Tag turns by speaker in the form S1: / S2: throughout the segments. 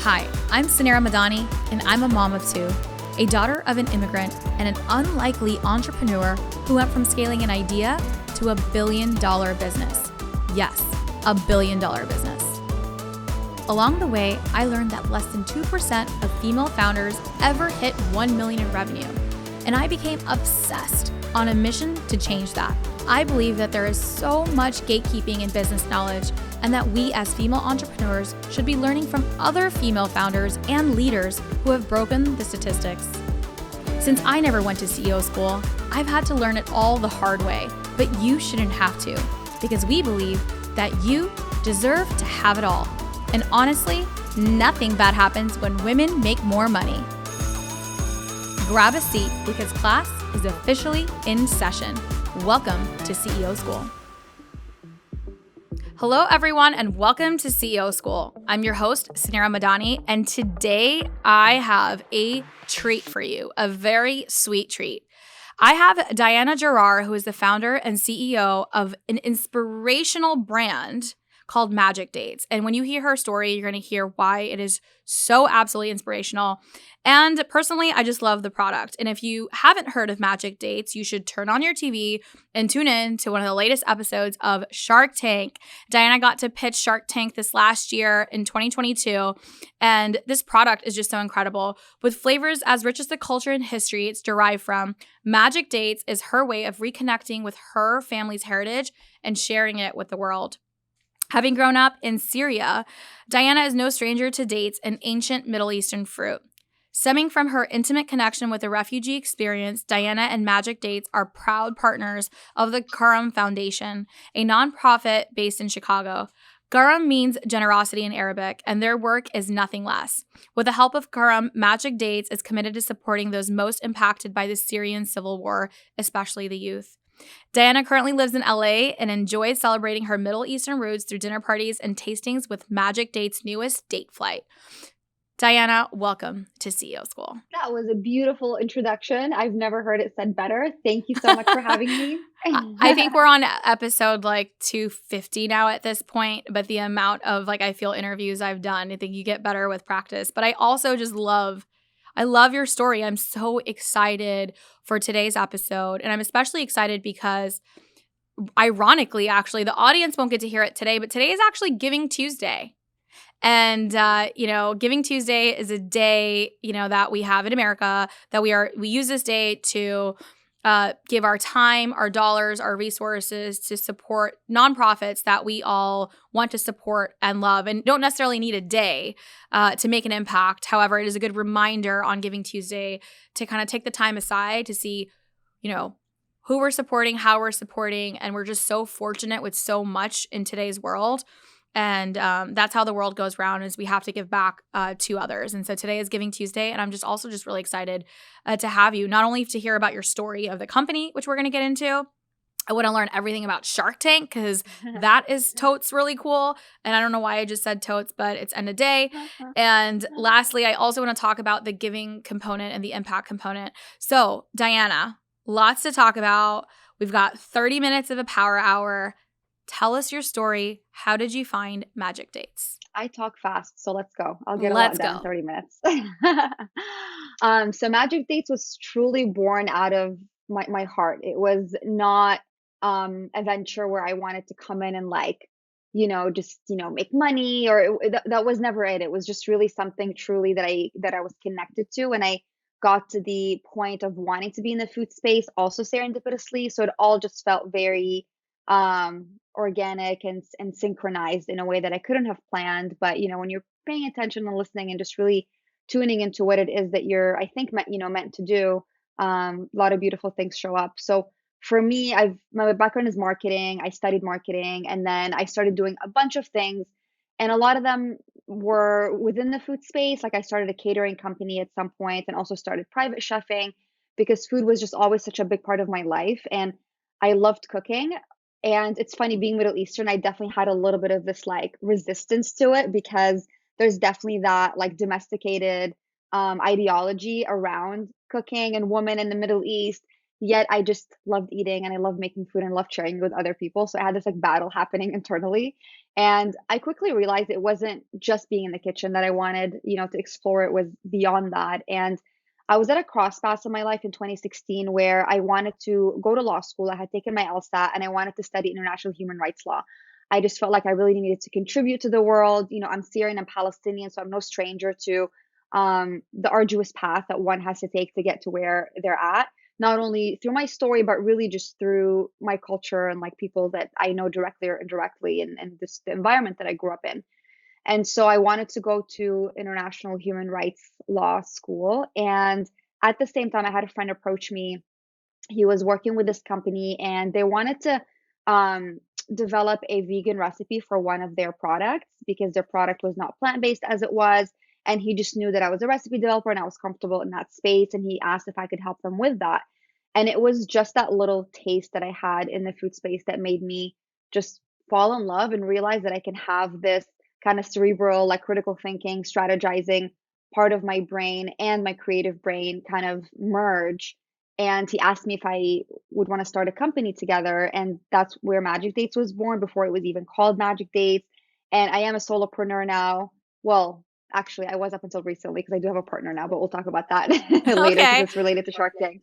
S1: Hi, I'm Sanera Madani, and I'm a mom of two, a daughter of an immigrant, and an unlikely entrepreneur who went from scaling an idea to a billion-dollar business. Yes, a billion-dollar business. Along the way, I learned that less than 2% of female founders ever hit 1 million in revenue, and I became obsessed on a mission to change that. I believe that there is so much gatekeeping in business knowledge, and that we as female entrepreneurs should be learning from other female founders and leaders who have broken the statistics. Since I never went to CEO school, I've had to learn it all the hard way, but you shouldn't have to, because we believe that you deserve to have it all. And honestly, nothing bad happens when women make more money. Grab a seat because class is officially in session. Welcome to CEO School. Hello, everyone, and welcome to CEO School. I'm your host, Sanera Madani, and today I have a treat for you, a very sweet treat. I have Diana Jarrar, who is the founder and CEO of an inspirational brand called Magic Dates. And when you hear her story, you're going to hear why it is so absolutely inspirational. And personally, I just love the product. And if you haven't heard of Magic Dates, you should turn on your TV and tune in to one of the latest episodes of Shark Tank. Diana got to pitch Shark Tank this last year in 2022. And this product is just so incredible. With flavors as rich as the culture and history it's derived from, Magic Dates is her way of reconnecting with her family's heritage and sharing it with the world. Having grown up in Syria, Diana is no stranger to dates, an ancient Middle Eastern fruit. Stemming from her intimate connection with the refugee experience, Diana and Magic Dates are proud partners of the Karam Foundation, a nonprofit based in Chicago. Karam means generosity in Arabic, and their work is nothing less. With the help of Karam, Magic Dates is committed to supporting those most impacted by the Syrian civil war, especially the youth. Diana currently lives in LA and enjoys celebrating her Middle Eastern roots through dinner parties and tastings with Magic Date's newest date flight. Diana, welcome to CEO School.
S2: That was a beautiful introduction. I've never heard it said better. Thank you so much for having me.
S1: I think we're on episode 250 now at this point, but the amount of I feel interviews I've done, I think you get better with practice. But I also just love your story. I'm so excited for today's episode. And I'm especially excited because, ironically, actually, the audience won't get to hear it today, but today is actually Giving Tuesday. And, Giving Tuesday is a day, that we have in America that we use this day to give our time, our dollars, our resources to support nonprofits that we all want to support and love and don't necessarily need a day to make an impact. However, it is a good reminder on Giving Tuesday to kind of take the time aside to see, who we're supporting, how we're supporting, and we're just so fortunate with so much in today's world. And that's how the world goes round, is we have to give back to others. And so today is Giving Tuesday, and I'm just really excited to have you, not only to hear about your story of the company, which we're going to get into. I want to learn everything about Shark Tank because that is totes really cool. And I don't know why I just said totes, but it's end of day. And lastly, I also want to talk about the giving component and the impact component. So Diana, lots to talk about. We've got 30 minutes of a power hour. Tell us your story. How did you find Magic Dates?
S2: I talk fast, so let's go. I'll get a lot done in 30 minutes. So Magic Dates was truly born out of my heart. It was not a venture where I wanted to come in and make money, or that was never it. It was just really something truly that I was connected to, and I got to the point of wanting to be in the food space also serendipitously. So it all just felt very organic and synchronized in a way that I couldn't have planned. But when you're paying attention and listening and just really tuning into what it is that you're, I think, meant to do, a lot of beautiful things show up. So for me, my background is marketing. I studied marketing, and then I started doing a bunch of things, and a lot of them were within the food space. I started a catering company at some point, and also started private chefing because food was just always such a big part of my life, and I loved cooking. And it's funny, being Middle Eastern, I definitely had a little bit of this resistance to it because there's definitely that domesticated ideology around cooking and women in the Middle East. Yet I just loved eating and I loved making food and loved sharing it with other people. So I had this like battle happening internally. And I quickly realized it wasn't just being in the kitchen that I wanted, to explore. It was beyond that. And I was at a crosspaths in my life in 2016 where I wanted to go to law school. I had taken my LSAT and I wanted to study international human rights law. I just felt like I really needed to contribute to the world. I'm Syrian and Palestinian, so I'm no stranger to the arduous path that one has to take to get to where they're at, not only through my story, but really just through my culture and like people that I know directly or indirectly, and this the environment that I grew up in. And so I wanted to go to international human rights law school. And at the same time, I had a friend approach me. He was working with this company and they wanted to um, develop a vegan recipe for one of their products because their product was not plant-based as it was. And he just knew that I was a recipe developer and I was comfortable in that space. And he asked if I could help them with that. And it was just that little taste that I had in the food space that made me just fall in love and realize that I can have this kind of cerebral, like critical thinking, strategizing part of my brain and my creative brain kind of merge. And he asked me if I would want to start a company together. And that's where Magic Dates was born before it was even called Magic Dates. And I am a solopreneur now. Well, actually, I was up until recently because I do have a partner now, but we'll talk about that later because
S1: Okay.
S2: it's related to Shark Tank.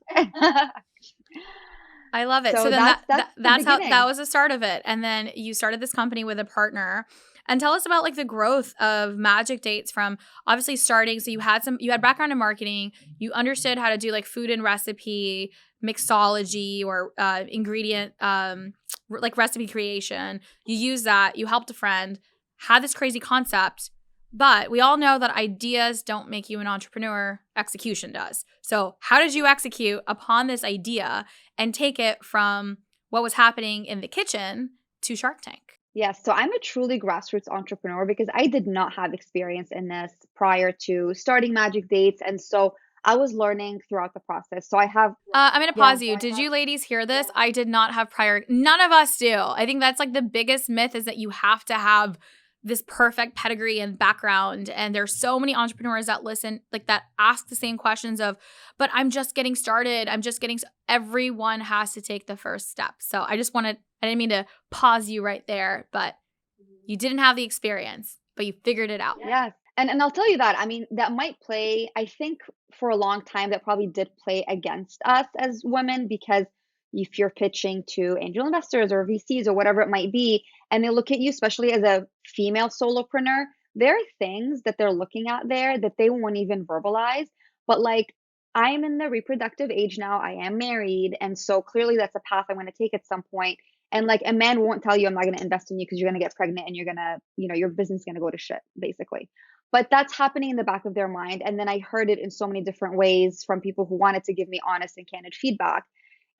S1: I love it. So
S2: So
S1: then
S2: that's the
S1: that's how that
S2: beginning.
S1: was the start of it. And then you started this company with a partner. And tell us about like the growth of Magic Dates from obviously starting. So you had background in marketing, you understood how to do like food and recipe mixology or ingredient like recipe creation. You use that, you helped a friend, had this crazy concept. But we all know that ideas don't make you an entrepreneur, execution does. So, how did you execute upon this idea and take it from what was happening in the kitchen to Shark Tank?
S2: Yes, so I'm a truly grassroots entrepreneur because I did not have experience in this prior to starting Magic Dates. And so I was learning throughout the process. So I have,
S1: I'm going to
S2: yeah,
S1: pause you. Did you ladies hear this? I did not have prior. None of us do. I think that's like the biggest myth is that you have to have this perfect pedigree and background. And there's so many entrepreneurs that listen, like that ask the same questions of, but I'm just getting started. Everyone has to take the first step. So I didn't mean to pause you right there, but you didn't have the experience, but you figured it out.
S2: yes. And I'll tell you that. I mean, that might play, I think for a long time, that probably did play against us as women because if you're pitching to angel investors or VCs or whatever it might be, and they look at you, especially as a female solopreneur, there are things that they're looking at there that they won't even verbalize. But like, I'm in the reproductive age now, I am married. And so clearly that's a path I want to take at some point. And like a man won't tell you, I'm not going to invest in you because you're going to get pregnant and you're going to, your business is going to go to shit, basically. But that's happening in the back of their mind. And then I heard it in so many different ways from people who wanted to give me honest and candid feedback.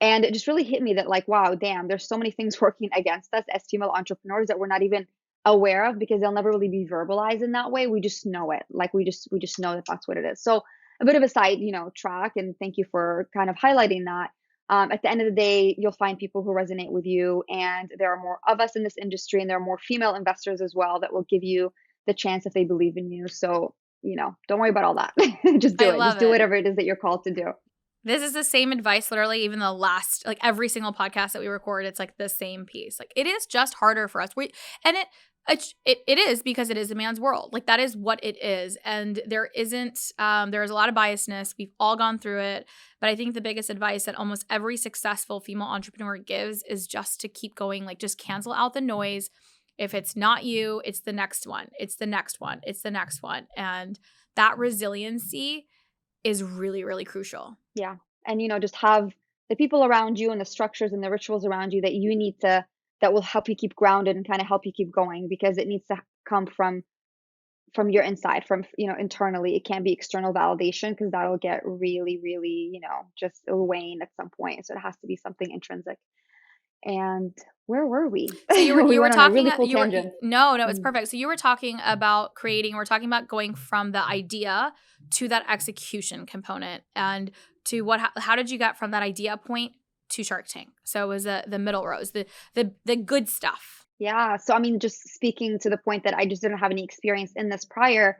S2: And it just really hit me that, like, wow, damn, there's so many things working against us as female entrepreneurs that we're not even aware of because they'll never really be verbalized in that way. We just know it. Like we just know that that's what it is. So a bit of a side, track. And thank you for kind of highlighting that. At the end of the day, you'll find people who resonate with you, and there are more of us in this industry, and there are more female investors as well that will give you the chance if they believe in you. So, don't worry about all that. Just do
S1: I
S2: it.
S1: love
S2: Just do
S1: it.
S2: whatever it is that you're called to do.
S1: This is the same advice, literally, even the last, like every single podcast that we record, it's like the same piece. Like it is just harder for us. It is because it is a man's world. Like that is what it is. And there isn't, there's a lot of biasness. We've all gone through it. But I think the biggest advice that almost every successful female entrepreneur gives is just to keep going, like just cancel out the noise. If it's not you, it's the next one. It's the next one. It's the next one. And that resiliency is really, really crucial.
S2: Yeah. And, just have the people around you and the structures and the rituals around you that you need to, that will help you keep grounded and kind of help you keep going because it needs to come from your inside, from, internally. It can't be external validation because that'll get really, really, just it'll wane at some point. So it has to be something intrinsic. And where were we?
S1: So
S2: We
S1: you were
S2: went on a
S1: talking
S2: really cool
S1: you were
S2: tangent.
S1: no, it's
S2: Mhm.
S1: perfect. So you were talking about creating, we're talking about going from the idea to that execution component and to how did you get from that idea point to Shark Tank? So it was the middle rows, the good stuff.
S2: Yeah. So, I mean, just speaking to the point that I just didn't have any experience in this prior,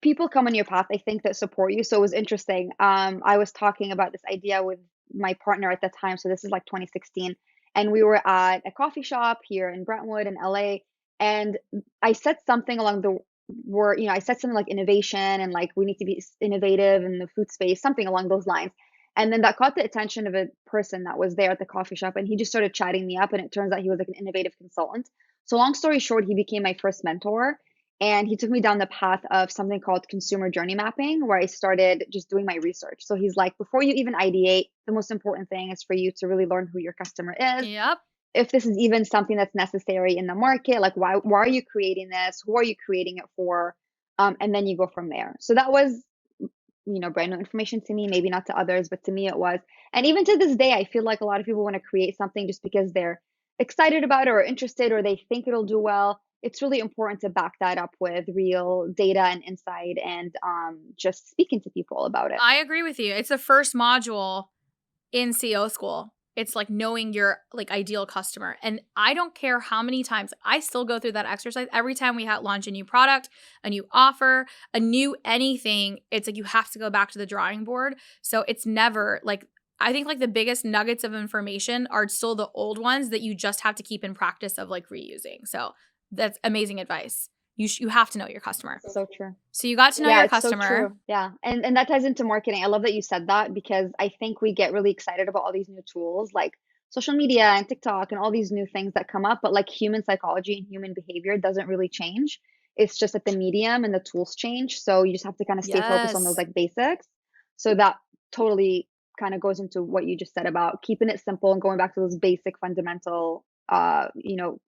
S2: people come on your path, I think, that support you. So it was interesting. I was talking about this idea with my partner at the time. So this is like 2016. And we were at a coffee shop here in Brentwood in LA. And I said something along the word, I said something like innovation and like we need to be innovative in the food space, something along those lines. And then that caught the attention of a person that was there at the coffee shop. And he just started chatting me up. And it turns out he was like an innovative consultant. So long story short, he became my first mentor. And he took me down the path of something called consumer journey mapping, where I started just doing my research. So he's like, before you even ideate, the most important thing is for you to really learn who your customer is.
S1: Yep.
S2: If this is even something that's necessary in the market, like why are you creating this? Who are you creating it for? And then you go from there. So that was, brand new information to me, maybe not to others, but to me it was. And even to this day, I feel like a lot of people want to create something just because they're excited about it or interested or they think it'll do well. It's really important to back that up with real data and insight and just speaking to people about it.
S1: I agree with you. It's the first module in CEO school. It's like knowing your like ideal customer. And I don't care how many times I still go through that exercise. Every time we launch a new product, a new offer, a new anything, it's like you have to go back to the drawing board. So it's never like, I think like the biggest nuggets of information are still the old ones that you just have to keep in practice of like reusing. So that's amazing advice. You have to know your customer.
S2: So true.
S1: So you got to know
S2: Yeah,
S1: your
S2: it's so
S1: customer.
S2: true. Yeah. And that ties into marketing. I love that you said that because I think we get really excited about all these new tools like social media and TikTok and all these new things that come up, but like human psychology and human behavior doesn't really change. It's just that the medium and the tools change. So you just have to kind of stay focused on those
S1: Yes.
S2: like basics. So that totally kind of goes into what you just said about keeping it simple and going back to those basic fundamental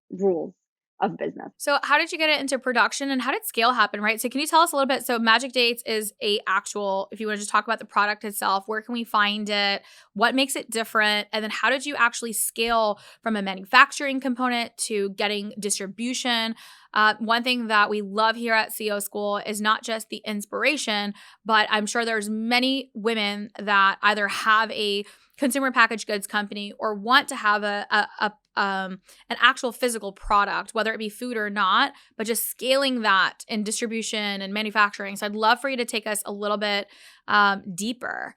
S2: rules of business.
S1: So how did you get it into production and how did scale happen, right? So can you tell us a little bit? So Magic Dates is a actual, if you want to just talk about the product itself, where can we find it? What makes it different? And then how did you actually scale from a manufacturing component to getting distribution? One thing that we love here at CEO School is not just the inspiration, but I'm sure there's many women that either have a consumer packaged goods company or want to have an actual physical product, whether it be food or not, but just scaling that in distribution and manufacturing. So I'd love for you to take us a little bit deeper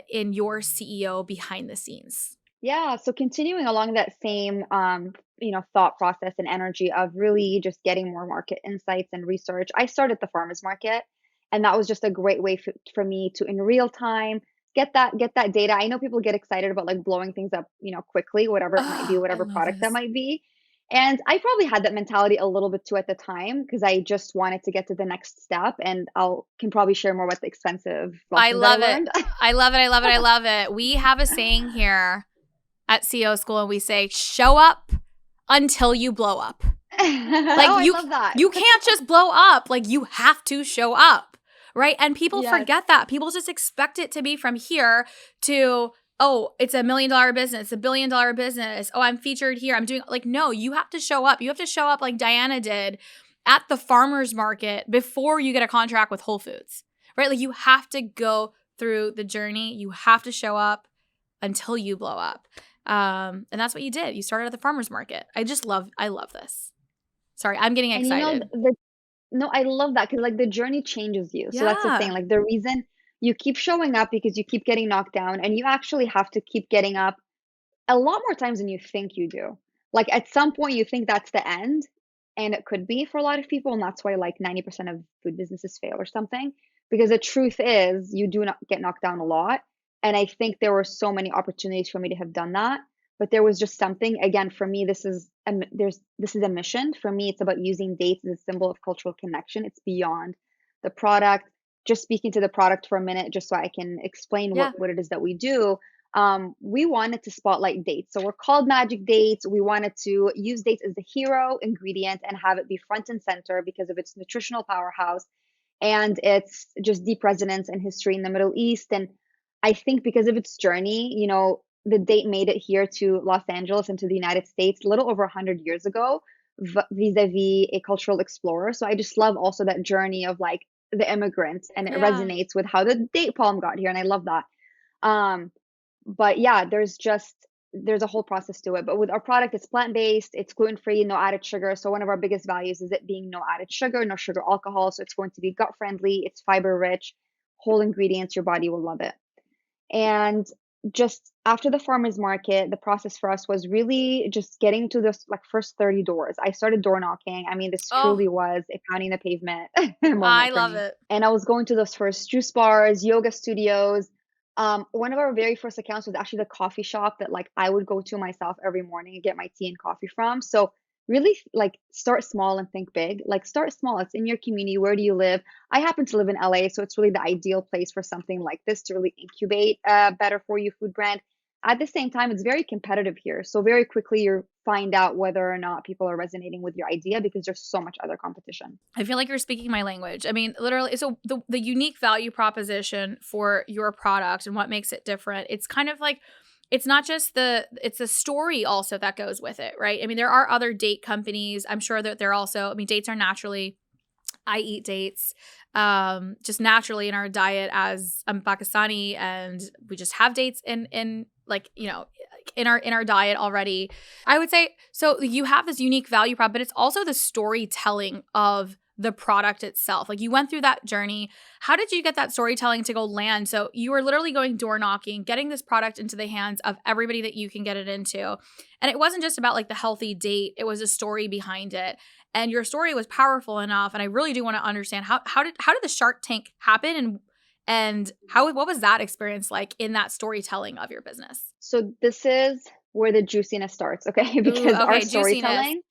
S1: in your CEO behind the scenes.
S2: Yeah, so continuing along that same thought process and energy of really just getting more market insights and research. I started the farmers market, and that was just a great way for me to in real time get that data. I know people get excited about like blowing things up, quickly, whatever it might be,
S1: Oh, I
S2: whatever
S1: love
S2: product that
S1: this.
S2: might be. And I probably had that mentality a little bit too at the time because I just wanted to get to the next step, and I'll can probably share more about the expensive
S1: I
S2: lessons that I
S1: love it.
S2: learned.
S1: I love it. I love it. I love it. We have a saying here at CEO School, and we say, show up until you blow up. Like
S2: Oh, I love that.
S1: you can't just blow up. Like you have to show up, right? And people
S2: Yes.
S1: forget that. People just expect it to be from here to, oh, it's $1 million business, $1 billion business. Oh, I'm featured here. I'm doing like, no, you have to show up. You have to show up like Diana did at the farmer's market before you get a contract with Whole Foods, right? Like you have to go through the journey. You have to show up until you blow up. And that's what you did. You started at the farmer's market. I love this. Sorry, I'm getting
S2: And
S1: excited.
S2: no, I love that because like the journey changes you. So that's the thing.
S1: Yeah.
S2: Like the reason you keep showing up because you keep getting knocked down and you actually have to keep getting up a lot more times than you think you do. Like at some point you think that's the end, and it could be for a lot of people, and that's why like 90% of food businesses fail or something. Because the truth is you do not get knocked down a lot. And I think there were so many opportunities for me to have done that. But there was just something, again, for me, this is a mission. For me, it's about using dates as a symbol of cultural connection. It's beyond the product. Just speaking to the product for a minute, just so I can explain
S1: Yeah.
S2: what it is that we do. We wanted to spotlight dates. So we're called Magic Dates. We wanted to use dates as the hero ingredient and have it be front and center because of its nutritional powerhouse and its just deep resonance and history in the Middle East. And I think because of its journey, the date made it here to Los Angeles and to the United States a little over 100 years ago vis-a-vis a cultural explorer. So I just love also that journey of like the immigrant, and it
S1: Yeah.
S2: resonates with how the date palm got here. And I love that. Um, but yeah, there's a whole process to it. But with our product, it's plant-based, it's gluten-free, no added sugar. So one of our biggest values is it being no added sugar, no sugar alcohol. So it's going to be gut friendly, it's fiber rich, whole ingredients, your body will love it. And just after the farmers market, the process for us was really just getting to the like first 30 doors. I started door knocking. I mean, this
S1: Oh,
S2: truly was a pounding the pavement
S1: I
S2: moment for
S1: love
S2: me.
S1: it.
S2: And I was going to those first juice bars, yoga studios. One of our very first accounts was actually the coffee shop that like I would go to myself every morning and get my tea and coffee from. So really like start small and think big. Like start small. It's in your community. Where do you live? I happen to live in LA, so it's really the ideal place for something like this to really incubate a better for you food brand. At the same time, it's very competitive here. So very quickly you find out whether or not people are resonating with your idea because there's so much other competition.
S1: I feel like you're speaking my language. I mean, literally, so the unique value proposition for your product and what makes it different, it's kind of like it's not just it's the story also that goes with it, right? I mean, there are other date companies. I'm sure that they're also, I mean, dates are naturally, I eat dates just naturally in our diet as I'm Pakistani, and we just have dates in like, you know, in our diet already. I would say so you have this unique value prop, but it's also the storytelling of the product itself. Like you went through that journey. How did you get that storytelling to go land? So you were literally going door knocking, getting this product into the hands of everybody that you can get it into. And it wasn't just about like the healthy date, it was a story behind it. And your story was powerful enough, and I really do want to understand how did the Shark Tank happen, and how what was that experience like in that storytelling of your business?
S2: So this is where the juiciness starts, okay?
S1: Ooh,
S2: Because our
S1: okay, juiciness.
S2: storytelling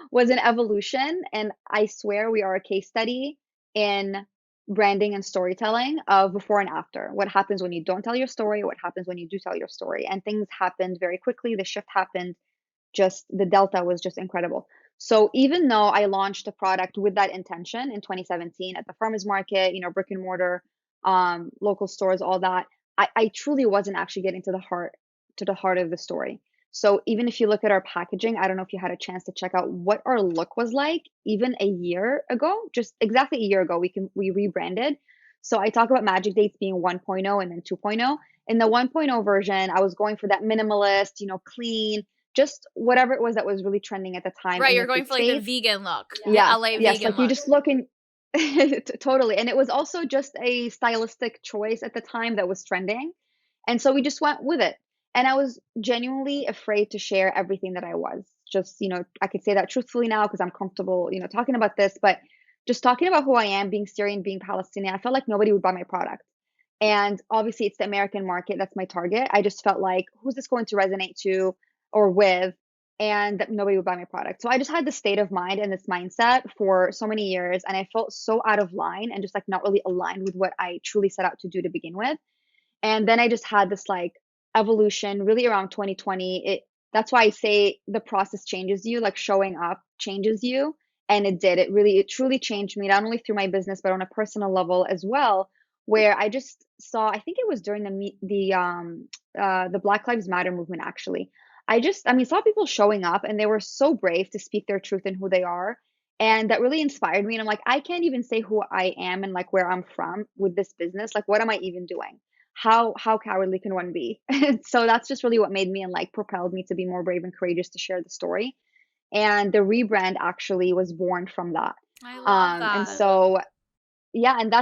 S2: was an evolution, and I swear we are a case study in branding and storytelling of before and after. What happens when you don't tell your story, what happens when you do tell your story. And things happened very quickly. The shift happened, just the delta was just incredible. So even though I launched a product with that intention in 2017 at the farmers market, you know, brick and mortar, local stores, all that, I truly wasn't actually getting to the heart of the story. So even if you look at our packaging, I don't know if you had a chance to check out what our look was like even a year ago, just exactly a year ago, we rebranded. So I talk about Magic Dates being 1.0 and then 2.0. In the 1.0 version, I was going for that minimalist, you know, clean, just whatever it was that was really trending at the time
S1: Right,
S2: in
S1: you're
S2: the
S1: going
S2: food
S1: for like the
S2: space.
S1: vegan look, the
S2: Yes,
S1: LA
S2: yes,
S1: vegan
S2: like you
S1: look.
S2: just look and totally. And it was also just a stylistic choice at the time that was trending. And so we just went with it. And I was genuinely afraid to share everything that I was. Just, you know, I could say that truthfully now because I'm comfortable, you know, talking about this, but just talking about who I am, being Syrian, being Palestinian, I felt like nobody would buy my product. And obviously, it's the American market that's my target. I just felt like, who's this going to resonate to or with? And that nobody would buy my product. So I just had this state of mind and this mindset for so many years. And I felt so out of line and just like not really aligned with what I truly set out to do to begin with. And then I just had this like evolution really around 2020. That's why I say the process changes you, like showing up changes you. And it did. It truly changed me, not only through my business, but on a personal level as well, where I just saw, I think it was during the Black Lives Matter movement actually. I mean, saw people showing up and they were so brave to speak their truth and who they are. And that really inspired me. And I'm like, I can't even say who I am and like where I'm from with this business. Like, what am I even doing? How cowardly can one be? So that's just really what made me and like propelled me to be more brave and courageous to share the story. And the rebrand actually was born from that.
S1: I love
S2: And
S1: that.
S2: so yeah, and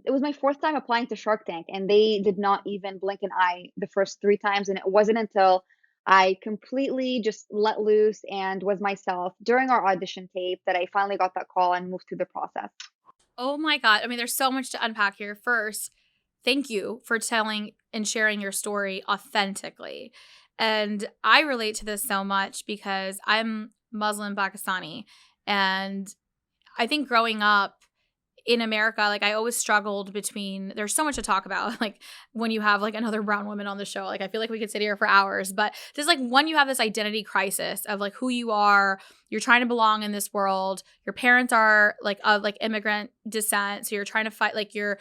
S2: it was my fourth time applying to Shark Tank, and they did not even blink an eye the first three times. And it wasn't until I completely just let loose and was myself during our audition tape that I finally got that call and moved through the process.
S1: Oh my God. I mean, there's so much to unpack here. First, thank you for telling and sharing your story authentically. And I relate to this so much because I'm Muslim Pakistani. And I think growing up in America, like I always struggled between there's so much to talk about, like when you have like another brown woman on the show, like I feel like we could sit here for hours, but just like when you have this identity crisis of like who you are, you're trying to belong in this world, your parents are like of like immigrant descent, so you're trying to fight like you're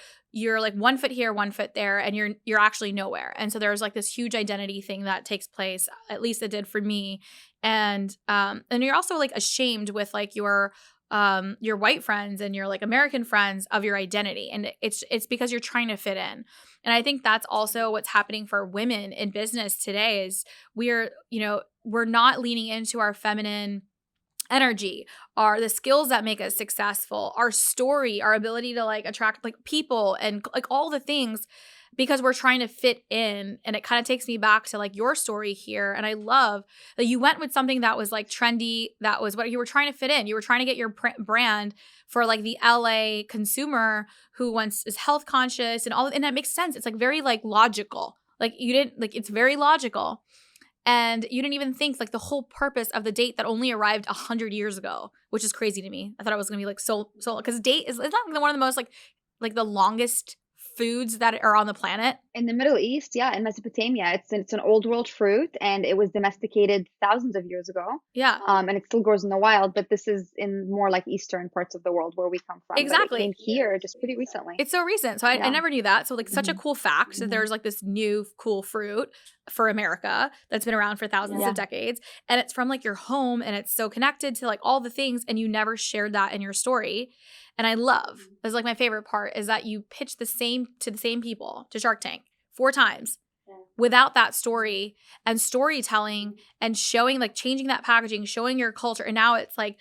S1: like one foot here, one foot there, and you're actually nowhere. And so there's like this huge identity thing that takes place, at least it did for me. And you're also like ashamed with like your white friends and your like American friends of your identity, and it's because you're trying to fit in. And I think that's also what's happening for women in business today is we're not leaning into our feminine energy, are the skills that make us successful, our story, our ability to like attract like people and like all the things. because we're trying to fit in. And it kind of takes me back to like your story here. And I love that you went with something that was like trendy. That was what you were trying to fit in. You were trying to get your brand for like the LA consumer who wants is health conscious and all. And that makes sense. It's like very like logical. Like you didn't like, it's very logical. And you didn't even think like the whole purpose of the date that only arrived 100 years ago, which is crazy to me. I thought it was going to be like so because date is it's not one of the most like the longest foods that are on the planet.
S2: In the Middle East, yeah, in Mesopotamia, it's an old world fruit, and it was domesticated thousands of years ago.
S1: Yeah.
S2: And it still grows in the wild, but this is in more like eastern parts of the world where we come from.
S1: Exactly.
S2: But it came here just pretty recently.
S1: It's so recent. So I never knew that. So like such a cool fact that there's like this new cool fruit for America that's been around for thousands of decades. And it's from like your home and it's so connected to like all the things and you never shared that in your story. And I love, that's like my favorite part is that you pitch the same people to Shark Tank 4 times without that story and storytelling and showing like changing that packaging, showing your culture. And now it's like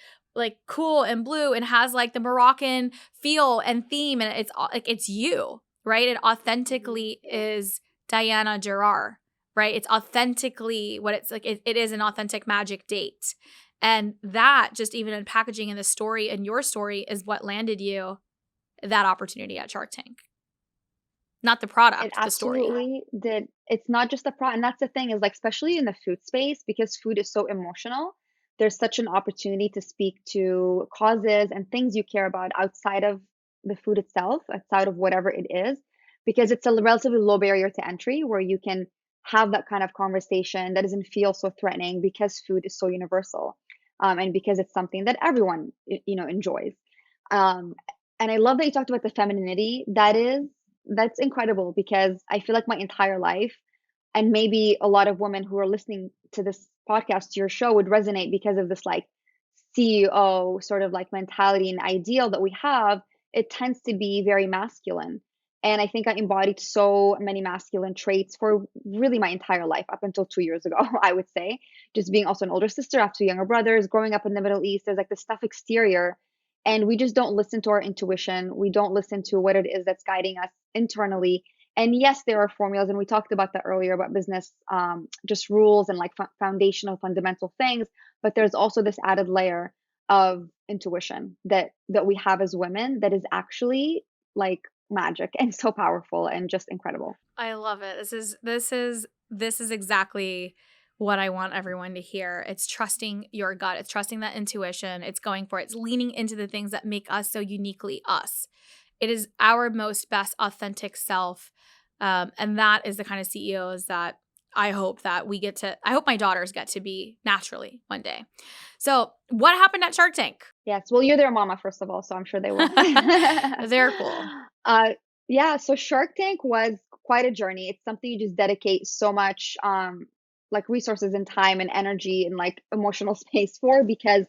S1: cool and blue and has like the Moroccan feel and theme. And it's like, it's you, right? It authentically is Diana Jarrar, right? It's authentically what it's like. It is an authentic magic date. And that just even in packaging and the story and your story is what landed you that opportunity at Shark Tank. Not the product,
S2: It
S1: the story.
S2: absolutely did. It's not just the product. And that's the thing is like, especially in the food space, because food is so emotional, there's such an opportunity to speak to causes and things you care about outside of the food itself, outside of whatever it is, because it's a relatively low barrier to entry where you can have that kind of conversation that doesn't feel so threatening because food is so universal, and because it's something that everyone, enjoys. Um, and I love that you talked about the femininity. That's incredible because I feel like my entire life, and maybe a lot of women who are listening to this podcast, to your show, would resonate because of this like CEO sort of like mentality and ideal that we have. It tends to be very masculine. And I think I embodied so many masculine traits for really my entire life up until 2 years ago, I would say. Just being also an older sister, I have 2 younger brothers, growing up in the Middle East, there's like this stuff exterior. And we just don't listen to our intuition. We don't listen to what it is that's guiding us internally. And yes, there are formulas, and we talked about that earlier about business, just rules and like foundational, fundamental things. But there's also this added layer of intuition that we have as women that is actually like magic and so powerful and just incredible.
S1: I love it. This is exactly what I want everyone to hear. It's trusting your gut. It's trusting that intuition. It's going for it. It's leaning into the things that make us so uniquely us. It is our most best authentic self. And that is the kind of CEOs that I hope I hope my daughters get to be naturally one day. So what happened at Shark Tank?
S2: Yes. Well, you're their mama, first of all, so I'm sure they will.
S1: They're cool.
S2: Yeah, so Shark Tank was quite a journey. It's something you just dedicate so much like resources and time and energy and like emotional space for, because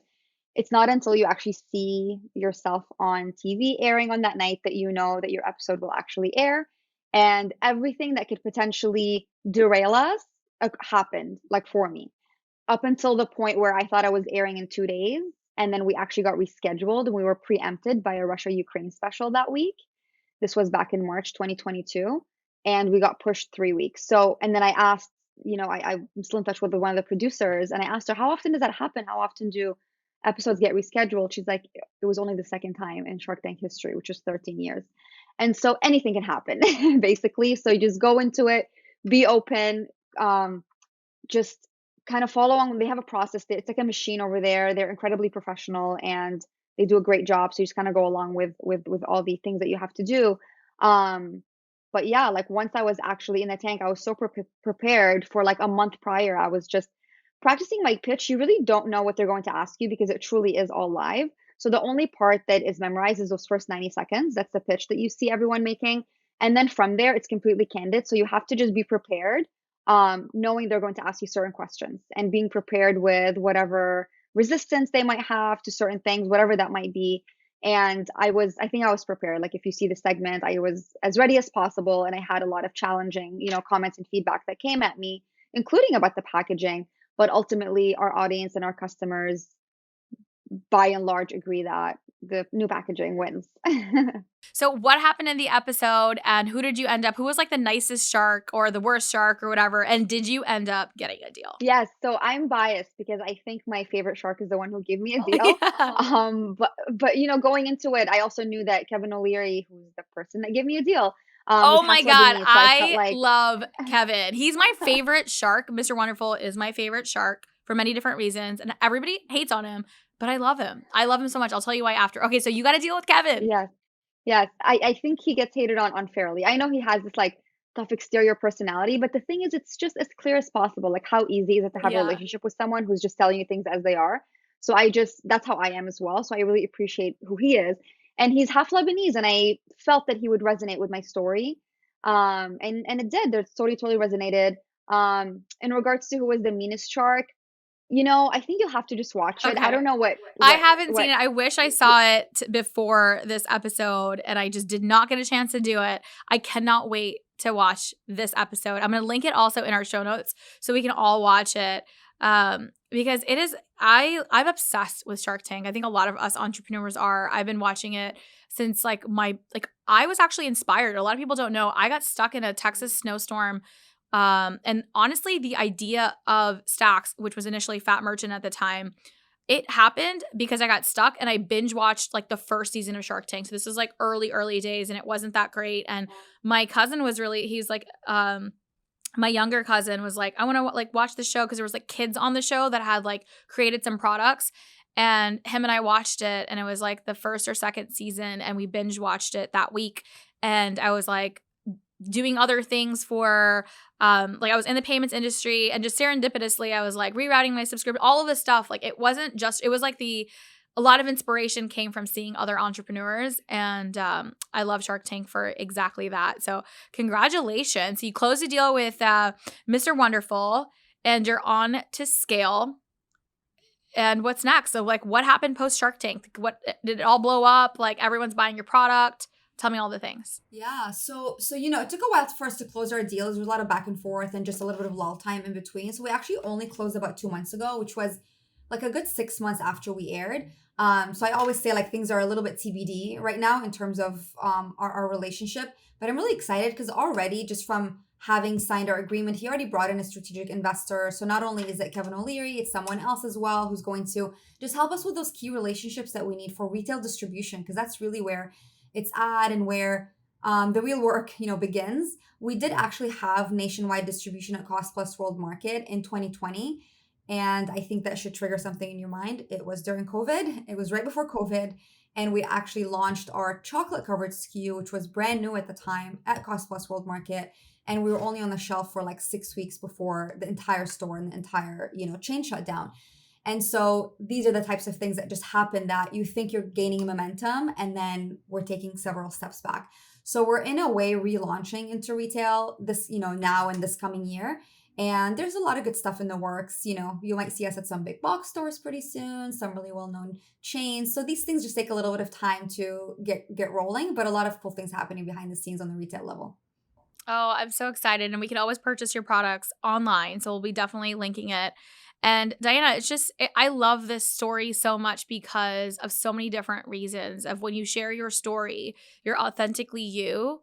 S2: it's not until you actually see yourself on TV airing on that night that you know that your episode will actually air. And everything that could potentially derail us happened, like for me, up until the point where I thought I was airing in 2 days. And then we actually got rescheduled and we were preempted by a Russia Ukraine special that week. This was back in March 2022, and we got pushed 3 weeks. So, and then I asked, I'm still in touch with one of the producers, and I asked her, how often does that happen? How often do episodes get rescheduled? She's like, it was only the second time in Shark Tank history, which is 13 years. And so anything can happen, basically. So you just go into it, be open, just kind of follow on. They have a process. It's like a machine over there. They're incredibly professional and they do a great job. So you just kind of go along with all the things that you have to do. But yeah, like once I was actually in the tank, I was so prepared for like a month prior. I was just practicing my pitch. You really don't know what they're going to ask you because it truly is all live. So the only part that is memorized is those first 90 seconds. That's the pitch that you see everyone making. And then from there, it's completely candid. So you have to just be prepared, knowing they're going to ask you certain questions and being prepared with whatever resistance they might have to certain things, whatever that might be. And I think I was prepared. Like if you see the segment, I was as ready as possible. And I had a lot of challenging, comments and feedback that came at me, including about the packaging. But ultimately, our audience and our customers by and large agree that the new packaging wins.
S1: So what happened in the episode and who did you end up? Who was like the nicest shark or the worst shark or whatever? And did you end up getting a deal?
S2: Yes, so I'm biased because I think my favorite shark is the one who gave me a
S1: Oh,
S2: deal.
S1: yeah.
S2: But going into it, I also knew that Kevin O'Leary, who's the person that gave me a deal, was
S1: Oh
S2: half
S1: my God.
S2: Lebanese. So I felt
S1: I
S2: like,
S1: love Kevin. He's my favorite shark. Mr. Wonderful is my favorite shark for many different reasons. And everybody hates on him, but I love him. I love him so much. I'll tell you why after. Okay, so you got to deal with Kevin.
S2: yes, yes, I think he gets hated on unfairly. I know he has this like tough exterior personality, but the thing is, it's just as clear as possible. Like, how easy is it to have a
S1: Yeah.
S2: relationship with someone who's just telling you things as they are? So that's how I am as well. So I really appreciate who he is. And he's half Lebanese, and I felt that he would resonate with my story. And it did. The story totally resonated. In regards to who was the meanest shark, I think you'll have to just watch it. I
S1: Okay.
S2: don't know
S1: I haven't seen
S2: what
S1: it. I wish I saw it before this episode and I just did not get a chance to do it. I cannot wait to watch this episode. I'm going to link it also in our show notes so we can all watch it. Because it is I'm obsessed with Shark Tank. I think a lot of us entrepreneurs are. I've been watching it since I was actually inspired. A lot of people don't know. I got stuck in a Texas snowstorm. And honestly, the idea of Stacks, which was initially Fat Merchant at the time, it happened because I got stuck and I binge watched like the first season of Shark Tank. So this was like early days and it wasn't that great. And my cousin was he's like, my younger cousin was like, I want to like watch the show because there was like kids on the show that had like created some products. And him and I watched it and it was like the first or second season and we binge watched it that week. And I was like, doing other things for like I was in the payments industry and just serendipitously I was like rerouting my subscription, all of this stuff. Like it was like a lot of inspiration came from seeing other entrepreneurs and I love Shark Tank for exactly that. So congratulations. You closed a deal with Mr. Wonderful and you're on to scale. And what's next? So like what happened post Shark Tank? What did it all blow up? Like everyone's buying your product? Tell me all the things.
S3: Yeah, so it took a while for us to close our deals. There was a lot of back and forth and just a little bit of lull time in between. So we actually only closed about 2 months ago, which was like a good 6 months after we aired. So I always say like things are a little bit TBD right now in terms of our relationship. But I'm really excited because already just from having signed our agreement, he already brought in a strategic investor. So not only is it Kevin O'Leary, it's someone else as well who's going to just help us with those key relationships that we need for retail distribution, because that's really where it's at and where the real work, begins. We did actually have nationwide distribution at Cost Plus World Market in 2020. And I think that should trigger something in your mind. It was during COVID. It was right before COVID. And we actually launched our chocolate covered SKU, which was brand new at the time at Cost Plus World Market. And we were only on the shelf for like 6 weeks before the entire store and the entire, chain shut down. And so these are the types of things that just happen that you think you're gaining momentum and then we're taking several steps back. So we're in a way relaunching into retail this, now in this coming year. And there's a lot of good stuff in the works. You might see us at some big box stores pretty soon, some really well-known chains. So these things just take a little bit of time to get rolling, but a lot of cool things happening behind the scenes on the retail level.
S1: Oh, I'm so excited. And we can always purchase your products online. So we'll be definitely linking it. And Diana, I love this story so much because of so many different reasons. Of when you share your story, you're authentically you,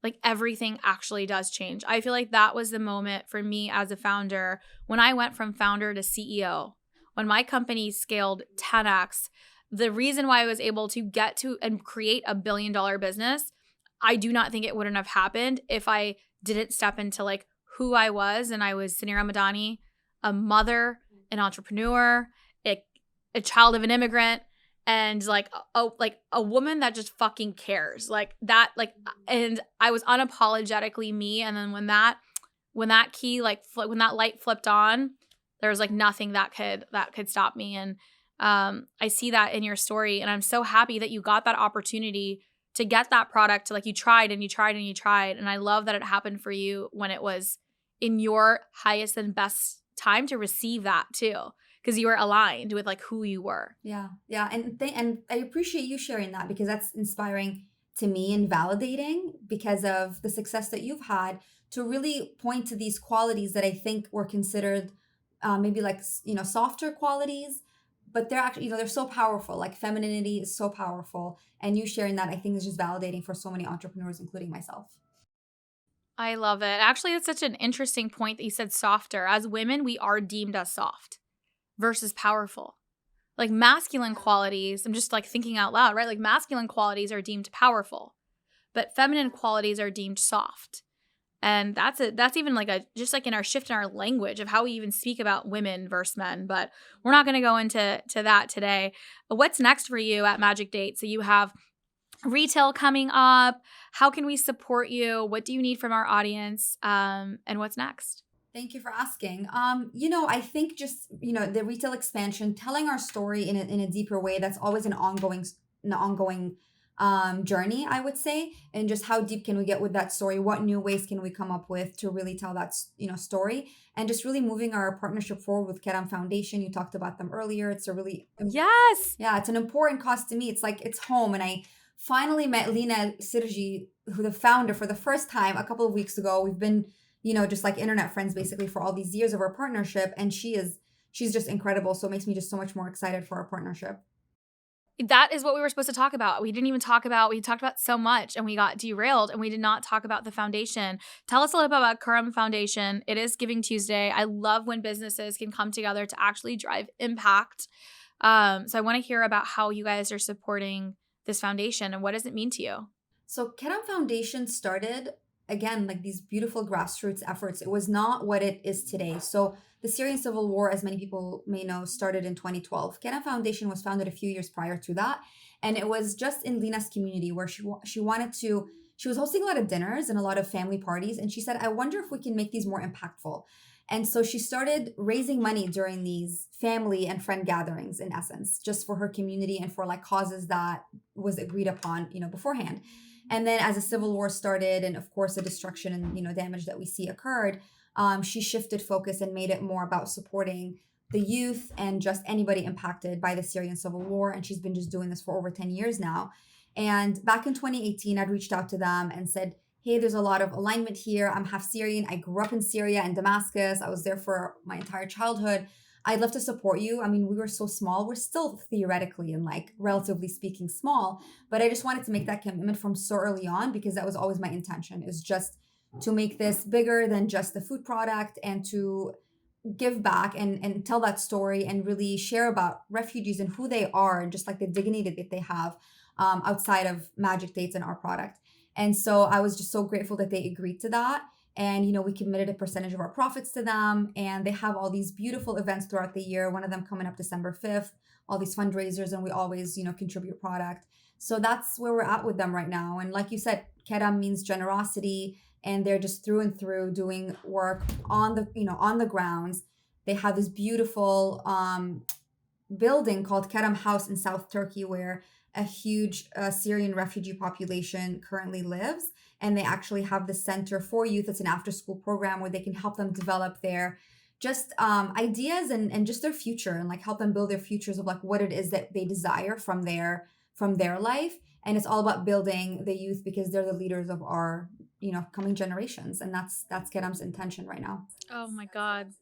S1: like everything actually does change. I feel like that was the moment for me as a founder when I went from founder to CEO. When my company scaled 10x, the reason why I was able to get to and create $1 billion business, I do not think it wouldn't have happened if I didn't step into like who I was. And I was Syria Madani, a mother, an entrepreneur, a child of an immigrant, and like a woman that just fucking cares. Like that, and I was unapologetically me. And then when that key when that light flipped on, there was like nothing that could stop me. And I see that in your story, and I'm so happy that you got that opportunity to get that product to like you tried and you tried and you tried. And I love that it happened for you when it was in your highest and best time to receive that too, because you were aligned with like who you were.
S3: Yeah. And I appreciate you sharing that because that's inspiring to me and validating because of the success that you've had to really point to these qualities that I think were considered maybe like, softer qualities, but they're actually, they're so powerful. Like femininity is so powerful. And you sharing that, I think, is just validating for so many entrepreneurs, including myself.
S1: I love it. Actually, it's such an interesting point that you said softer. As women, we are deemed as soft versus powerful. Like masculine qualities, I'm just like thinking out loud, right? Like masculine qualities are deemed powerful, but feminine qualities are deemed soft. And that's even like just like in our shift in our language of how we even speak about women versus men. But we're not going to go into that today. What's next for you at Magic Date? So you have retail coming up. How can we support you? What do you need from our audience? And what's next?
S3: Thank you for asking. I think just, the retail expansion, telling our story in a deeper way, that's always an ongoing journey, I would say. And just how deep can we get with that story? What new ways can we come up with to really tell that, story? And just really moving our partnership forward with Keram Foundation. You talked about them earlier. It's a really,
S1: Yes.
S3: yeah, it's an important cause to me. It's like, it's home. And I finally met Lina Sirji, who the founder, for the first time a couple of weeks ago. We've been, just like internet friends basically for all these years of our partnership. And she's just incredible. So it makes me just so much more excited for our partnership.
S1: That is what we were supposed to talk about. We talked about so much and we got derailed and we did not talk about the foundation. Tell us a little bit about Keram Foundation. It is Giving Tuesday. I love when businesses can come together to actually drive impact. So I want to hear about how you guys are supporting this foundation and what does it mean to you?
S3: So Keram Foundation started, again, like these beautiful grassroots efforts. It was not what it is today. So the Syrian civil war, as many people may know, started in 2012. Keram Foundation was founded a few years prior to that. And it was just in Lina's community where she was hosting a lot of dinners and a lot of family parties. And she said, I wonder if we can make these more impactful. And so she started raising money during these family and friend gatherings, in essence, just for her community and for like causes that was agreed upon, beforehand. And then as the civil war started and of course the destruction and, damage that we see occurred, she shifted focus and made it more about supporting the youth and just anybody impacted by the Syrian civil war. And she's been just doing this for over 10 years now. And back in 2018, I'd reached out to them and said, hey, there's a lot of alignment here. I'm half Syrian. I grew up in Syria and Damascus. I was there for my entire childhood. I'd love to support you. I mean, we were so small. We're still theoretically and like relatively speaking small, but I just wanted to make that commitment from so early on because that was always my intention, is just to make this bigger than just the food product and to give back and tell that story and really share about refugees and who they are and just like the dignity that they have outside of Magic Dates and our product. And so I was just so grateful that they agreed to that. And, we committed a percentage of our profits to them. And they have all these beautiful events throughout the year. One of them coming up December 5th, all these fundraisers. And we always, contribute product. So that's where we're at with them right now. And like you said, Keram means generosity. And they're just through and through doing work on the grounds. They have this beautiful building called Keram House in South Turkey, where a huge Syrian refugee population currently lives. And they actually have the center for youth. It's an after school program where they can help them develop their just ideas and just their future and like help them build their futures of like what it is that they desire from their life. And it's all about building the youth because they're the leaders of our, coming generations. And that's Keram's intention right now.
S1: Oh my God.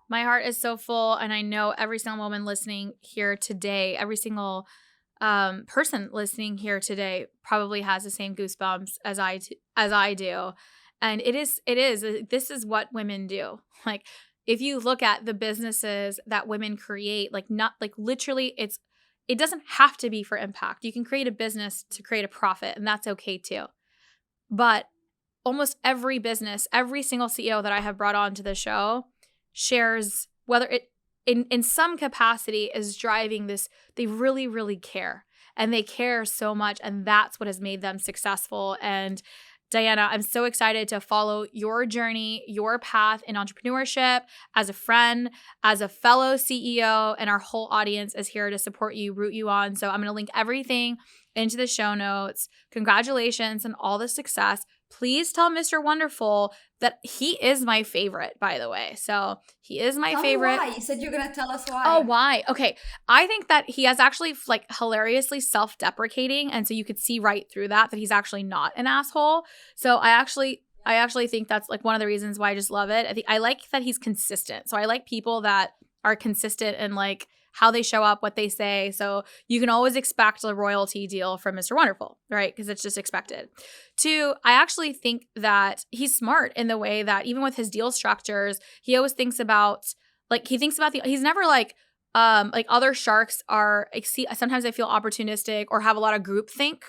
S1: My heart is so full. And I know every single woman listening here today, every single person listening here today probably has the same goosebumps as I do. And this is what women do. Like if you look at the businesses that women create, like not like literally it doesn't have to be for impact. You can create a business to create a profit and that's okay too. But almost every business, every single CEO that I have brought on to the show shares whether it in some capacity is driving this. They really, really care and they care so much. And that's what has made them successful. And Diana, I'm so excited to follow your journey, your path in entrepreneurship as a friend, as a fellow CEO, and our whole audience is here to support you, root you on. So I'm going to link everything into the show notes. Congratulations on all the success. Please tell Mr. Wonderful that he is my favorite, by the way. So he is my favorite.
S3: Tell me why. You said you're going to tell us why.
S1: Oh, why? Okay. I think that he has actually like hilariously self-deprecating. And so you could see right through that he's actually not an asshole. So I actually think that's like one of the reasons why I just love it. I like that he's consistent. So I like people that are consistent and like how they show up, what they say. So you can always expect a royalty deal from Mr. Wonderful, right? Because it's just expected. 2, I actually think that he's smart in the way that even with his deal structures, he always thinks about, like, he's never like other sharks are, sometimes I feel opportunistic or have a lot of groupthink.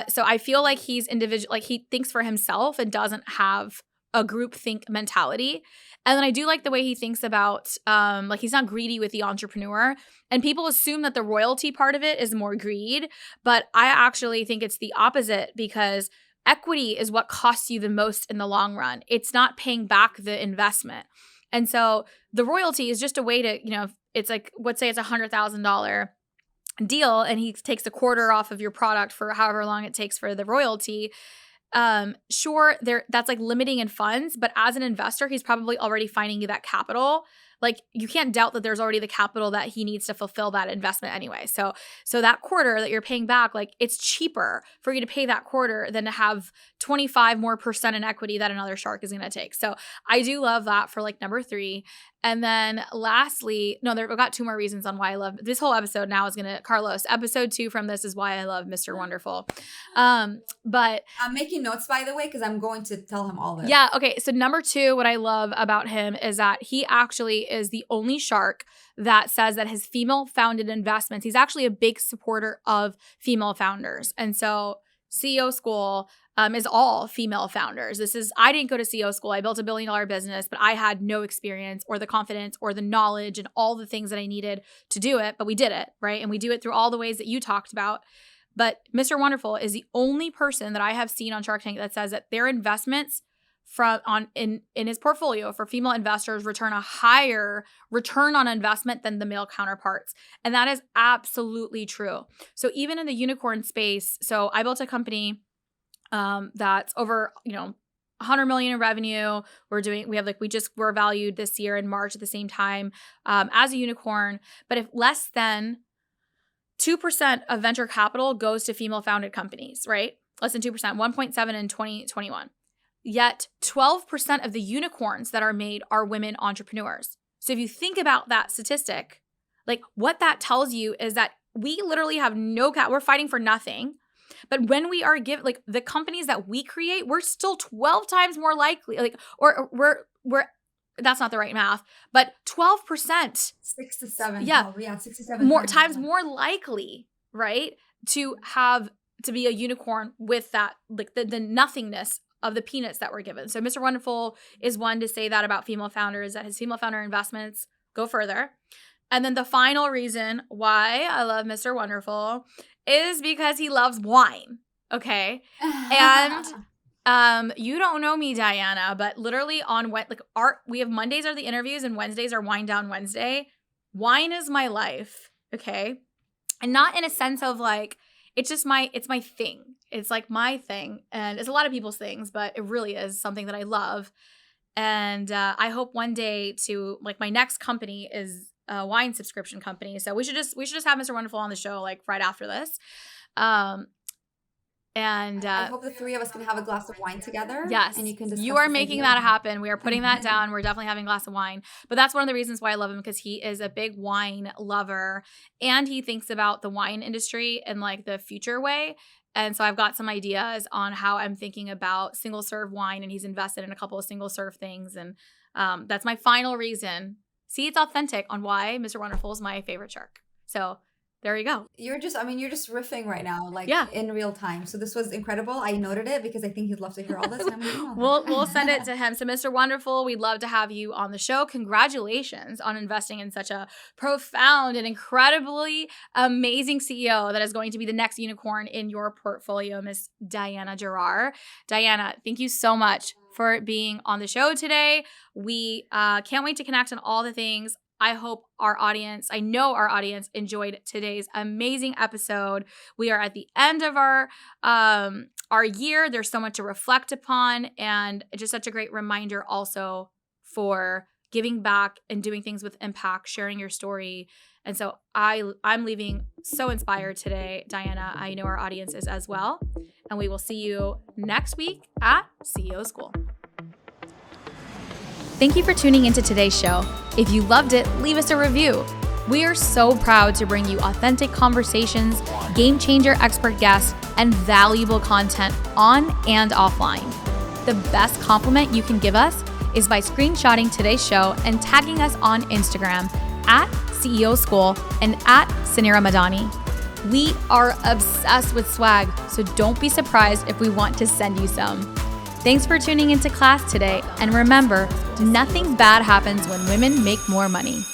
S1: So I feel like he's individual, like he thinks for himself and doesn't have a groupthink mentality. And then I do like the way he thinks about, like he's not greedy with the entrepreneur. And people assume that the royalty part of it is more greed, but I actually think it's the opposite, because equity is what costs you the most in the long run. It's not paying back the investment. And so the royalty is just a way to, it's like, let's say it's $100,000 deal and he takes a quarter off of your product for however long it takes for the royalty. Sure, that's like limiting in funds, but as an investor, he's probably already finding you that capital. Like you can't doubt that there's already the capital that he needs to fulfill that investment anyway. So that quarter that you're paying back, like it's cheaper for you to pay that quarter than to have 25% more in equity that another shark is going to take. So I do love that for like number 3. And then lastly, I've got 2 more reasons on why I love this whole episode. Now is Carlos, episode 2 from this is why I love Mr. Wonderful. But
S3: I'm making notes, by the way, because I'm going to tell him all this.
S1: Yeah. Okay. So number 2, what I love about him is that he actually is the only shark that says that his female founded investments, he's actually a big supporter of female founders. And so CEO School is all female founders. I didn't go to CEO School. I built a $1 billion business, but I had no experience or the confidence or the knowledge and all the things that I needed to do it, but we did it, right? And we do it through all the ways that you talked about. But Mr. Wonderful is the only person that I have seen on Shark Tank that says that their investments in his portfolio for female investors return a higher return on investment than the male counterparts. And that is absolutely true. So even in the unicorn space, so I built a company that's over, 100 million in revenue. We're valued this year in March at the same time as a unicorn. But if less than 2% of venture capital goes to female founded companies, right? Less than 2%, 1.7 in 2021. Yet 12% of the unicorns that are made are women entrepreneurs. So if you think about that statistic, like what that tells you is that we literally have we're fighting for nothing. But when we are given, like the companies that we create, we're still 12 times more likely, we're that's not the right math, but 12%.
S3: 6 to 7.
S1: Yeah.
S3: 6 to 7
S1: more times more likely, right? To be a unicorn with that, like the nothingness of the peanuts that were given. So Mr. Wonderful is one to say that about female founders, that his female founder investments go further. And then the final reason why I love Mr. Wonderful is because he loves wine. Okay. And you don't know me, Diana, but literally we have Mondays are the interviews and Wednesdays are Wine Down Wednesday. Wine is my life. Okay. And not in a sense of like, it's my thing. It's like my thing. And it's a lot of people's things, but it really is something that I love. And I hope one day to, like, my next company is a wine subscription company. So we should just have Mr. Wonderful on the show like right after this. And
S3: I hope the 3 of us can have a glass of wine together.
S1: Yes.
S3: And you can discuss
S1: You are making that happen. We are putting that down. We're definitely having a glass of wine. But that's one of the reasons why I love him, because he is a big wine lover and he thinks about the wine industry in like the future way. And so I've got some ideas on how I'm thinking about single serve wine, and he's invested in a couple of single serve things. And that's my final reason. See, it's authentic on why Mr. Wonderful is my favorite shark. So there you go.
S3: You're just riffing right now, like in real time. So this was incredible. I noted it because I think he'd love to hear all this. And
S1: We'll send it to him. So Mr. Wonderful, we'd love to have you on the show. Congratulations on investing in such a profound and incredibly amazing CEO that is going to be the next unicorn in your portfolio, Miss Diana Jarrar. Diana, thank you so much for being on the show today. We can't wait to connect on all the things. I know our audience enjoyed today's amazing episode. We are at the end of our year. There's so much to reflect upon, and just such a great reminder also for giving back and doing things with impact, sharing your story. And so I'm leaving so inspired today, Diana. I know our audience is as well. And we will see you next week at CEO School. Thank you for tuning into today's show. If you loved it, leave us a review. We are so proud to bring you authentic conversations, game changer expert guests, and valuable content on and offline. The best compliment you can give us is by screenshotting today's show and tagging us on Instagram at CEO School and at Synia Madani. We are obsessed with swag, so don't be surprised if we want to send you some. Thanks for tuning into class today, and remember, nothing bad happens when women make more money.